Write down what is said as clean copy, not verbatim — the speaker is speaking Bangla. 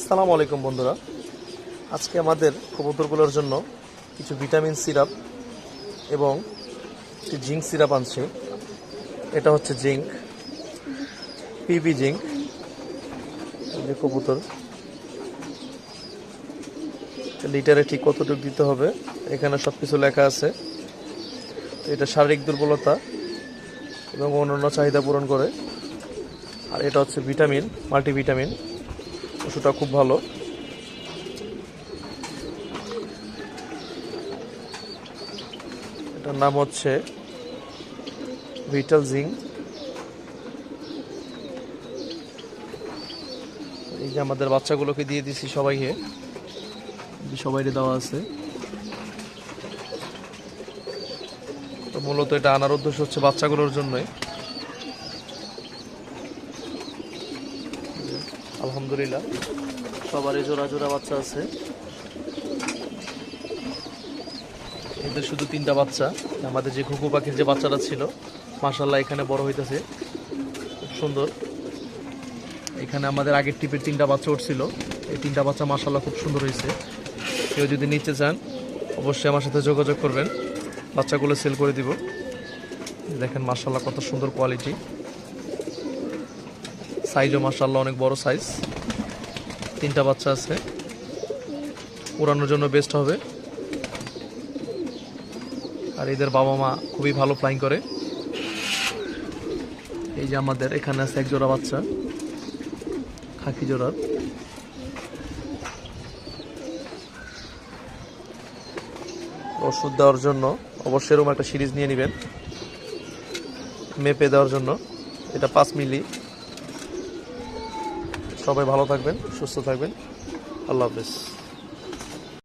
আসসালামু আলাইকুম বন্ধুরা, আজকে আমাদের কবুতরগুলোর জন্য কিছু ভিটামিন সিরাপ এবং একটি জিঙ্ক সিরাপ আনছি। এটা হচ্ছে জিঙ্ক, পিবি জিঙ্ক। যে কবুতর লিটারে ঠিক কতটুকু দিতে হবে এখানে সব কিছু লেখা আছে। এটা শারীরিক দুর্বলতা এবং অন্যান্য চাহিদা পূরণ করে। আর এটা হচ্ছে ভিটামিন, মাল্টিভিটামিন ওষুধটা খুব ভালো। এটার নাম হচ্ছে ভিটাল জিঙ্ক। এই যে আমাদের বাচ্চাগুলোকে দিয়ে দিছি, সবাইকে দেওয়া আছে। তো মূলত এটা আনার উদ্দেশ্য হচ্ছে বাচ্চাগুলোর জন্যই। আলহামদুলিল্লাহ সবারই জোড়া জোড়া বাচ্চা আছে। এদের শুধু 3টা বাচ্চা। আমাদের যে ঘুঘু পাখির যে বাচ্চাটা ছিল, মাশাআল্লাহ এখানে বড় হইতেছে, খুব সুন্দর। এখানে আমাদের আগের টিপের 3টা বাচ্চা উঠছিল, এই 3টা বাচ্চা মাশাআল্লাহ খুব সুন্দর হয়েছে। কেউ যদি নিতে চান অবশ্যই আমার সাথে যোগাযোগ করবেন, বাচ্চাগুলো সেল করে দিব। দেখেন মাশাআল্লাহ কত সুন্দর কোয়ালিটি, সাইজও মাশাআল্লাহ অনেক বড় সাইজ। 3টা বাচ্চা আছে, উড়ানোর জন্য বেস্ট হবে। আর এদের বাবা মা খুবই ভালো ফ্লাইং করে। এই যে আমাদের এখানে আছে এক জোড়া বাচ্চা, খাকি জোড়ার। ওষুধ দেওয়ার জন্য অবশ্যই এরকম একটা সিরিজ নিয়ে নেবেন মেপে দেওয়ার জন্য। এটা 5 মিলি। সবাই ভালো থাকবেন, সুস্থ থাকবেন। আল্লাহ হাফেজ।